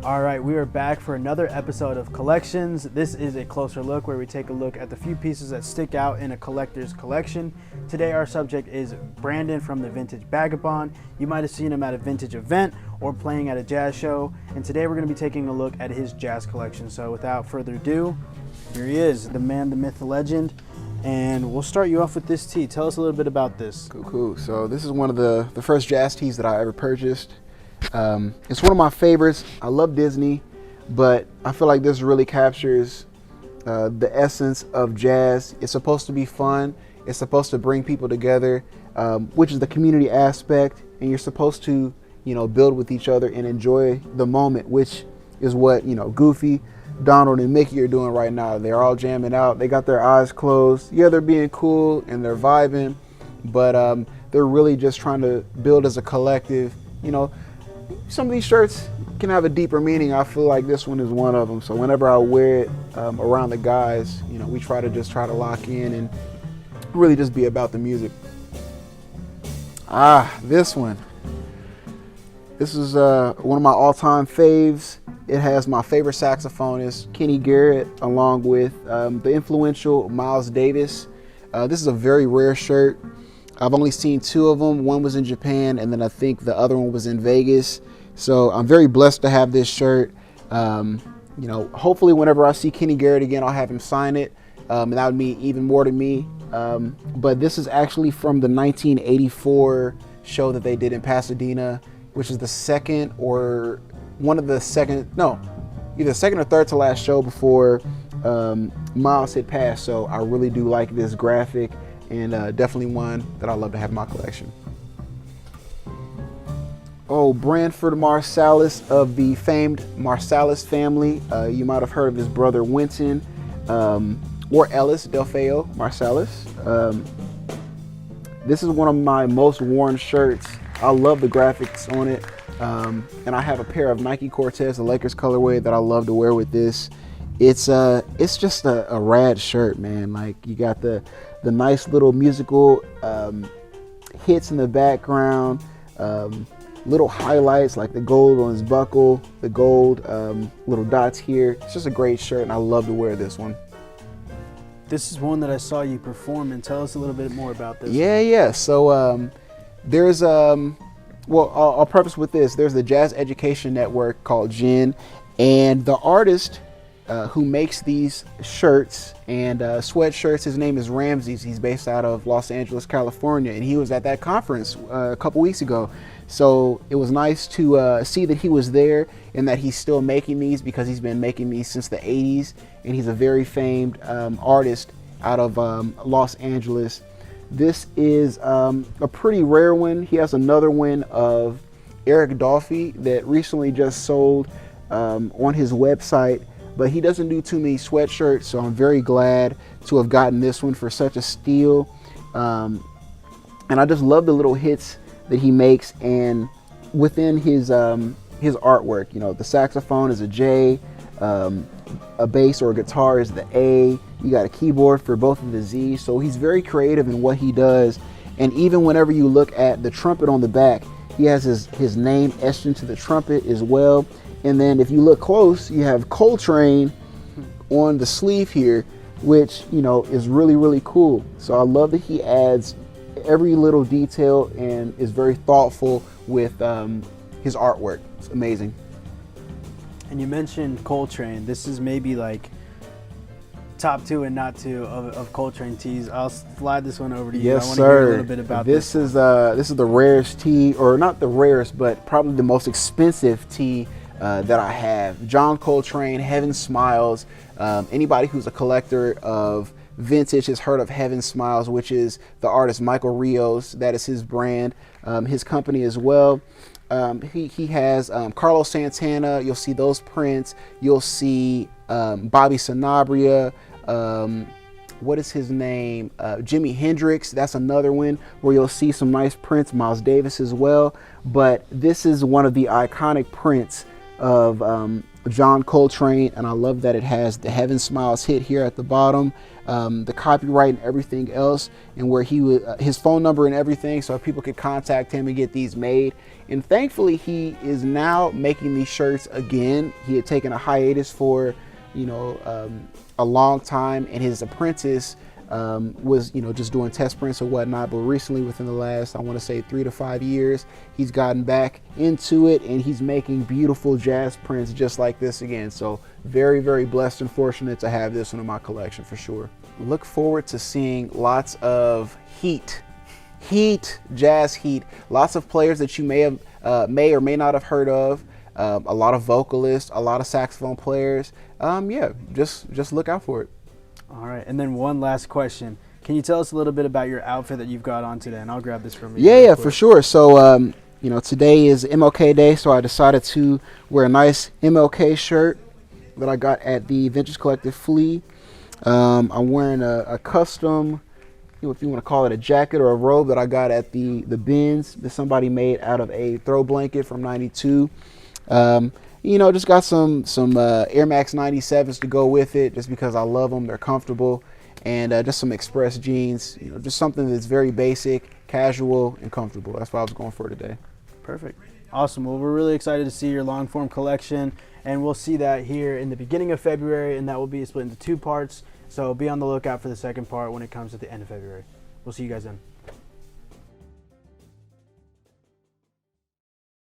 All right, we are back for another episode of Collections. This is a closer look where we take a look at the few pieces that stick out in a collector's collection. Today our subject is Brandon from the Vintage Vagabond. You might have seen him at a vintage event or playing at a jazz show. And today we're going to be taking a look at his jazz collection. So without further ado, here he is, the man, the myth, the legend. And we'll start you off with this tee. Tell us a little bit about this. Cool. So this is one of the first jazz tees that I ever purchased. It's one of my favorites. I love Disney, but I feel like this really captures the essence of jazz. It's supposed to be fun. It's supposed to bring people together, which is the community aspect. And you're supposed to, build with each other and enjoy the moment, which is what, Goofy, Donald, and Mickey are doing right now. They're all jamming out. They got their eyes closed. Yeah, they're being cool and they're vibing, but they're really just trying to build as a collective. Some of these shirts can have a deeper meaning. I feel like this one is one of them. So whenever I wear it around the guys, we try to lock in and really just be about the music. This one. This is one of my all-time faves. It has my favorite saxophonist, Kenny Garrett, along with the influential Miles Davis. This is a very rare shirt. I've only seen two of them. One was in Japan, and then I think the other one was in Vegas. So I'm very blessed to have this shirt. Hopefully whenever I see Kenny Garrett again, I'll have him sign it. And that would mean even more to me. But this is actually from the 1984 show that they did in Pasadena, which is either second or third to last show before Miles had passed. So I really do like this graphic, and definitely one that I love to have in my collection. Branford Marsalis of the famed Marsalis family. You might have heard of his brother Winton or Ellis Delfeo Marsalis. This is one of my most worn shirts. I love the graphics on it. And I have a pair of Nike Cortez, the Lakers colorway, that I love to wear with this. It's just a rad shirt, man. Like, you got the nice little musical hits in the background, little highlights like the gold on his buckle, the gold little dots here. It's just a great shirt, and I love to wear this one. This is one that I saw you perform, and tell us a little bit more about this. Yeah. So there's I'll preface with this. There's the Jazz Education Network called GEN, and the artist who makes these shirts and sweatshirts, his name is Ramses. He's based out of Los Angeles, California, and he was at that conference a couple weeks ago. So it was nice to see that he was there and that he's still making these, because he's been making these since the 80s, and he's a very famed artist out of Los Angeles. This is a pretty rare one. He has another one of Eric Dolphy that recently just sold on his website, but he doesn't do too many sweatshirts, so I'm very glad to have gotten this one for such a steal. And I just love the little hits that he makes, and within his artwork, the saxophone is a J, a bass or a guitar is the A. You got a keyboard for both of the Z's. So he's very creative in what he does. And even whenever you look at the trumpet on the back, he has his name etched into the trumpet as well. And then if you look close, you have Coltrane on the sleeve here, which, is really, really cool. So I love that he adds every little detail and is very thoughtful with his artwork. It's amazing. And you mentioned Coltrane. This is maybe like top two and not two of Coltrane tees. I'll slide this one over to you. Yes, I want sir. to hear a little bit about this. This is the rarest tee, or not the rarest, but probably the most expensive tee that I have. John Coltrane, Heaven Smiles. Anybody who's a collector of vintage has heard of Heaven Smiles, which is the artist Michael Rios. That is his brand, his company as well. He has Carlos Santana. You'll see those prints. You'll see Bobby Sanabria. What is his name? Jimi Hendrix. That's another one where you'll see some nice prints. Miles Davis as well. But this is one of the iconic prints of John Coltrane, and I love that it has the Heaven Smiles hit here at the bottom. the copyright and everything else, and where he would his phone number and everything, so people could contact him and get these made. And thankfully, he is now making these shirts again. He had taken a hiatus for a long time, and his apprentice was just doing test prints or whatnot. But recently, within the last, I want to say 3 to 5 years, he's gotten back into it, and he's making beautiful jazz prints just like this again. So very, very blessed and fortunate to have this one in my collection for sure. Look forward to seeing lots of jazz heat, lots of players that you may or may not have heard of, a lot of vocalists, a lot of saxophone players. Just look out for it. All right, and then one last question. Can you tell us a little bit about your outfit that you've got on today? And I'll grab this from you. Yeah, for sure. So, today is MLK Day, so I decided to wear a nice MLK shirt that I got at the Vintage Collective Flea. I'm wearing a custom, if you want to call it a jacket or a robe, that I got at the bins that somebody made out of a throw blanket from '92. Just got some Air Max 97s to go with it, just because I love them. They're comfortable, and just some Express jeans. Just something that's very basic, casual, and comfortable. That's what I was going for today. Perfect. Awesome. Well, we're really excited to see your long form collection, and we'll see that here in the beginning of February, and that will be split into 2 parts. So be on the lookout for the second part when it comes at the end of February. We'll see you guys then.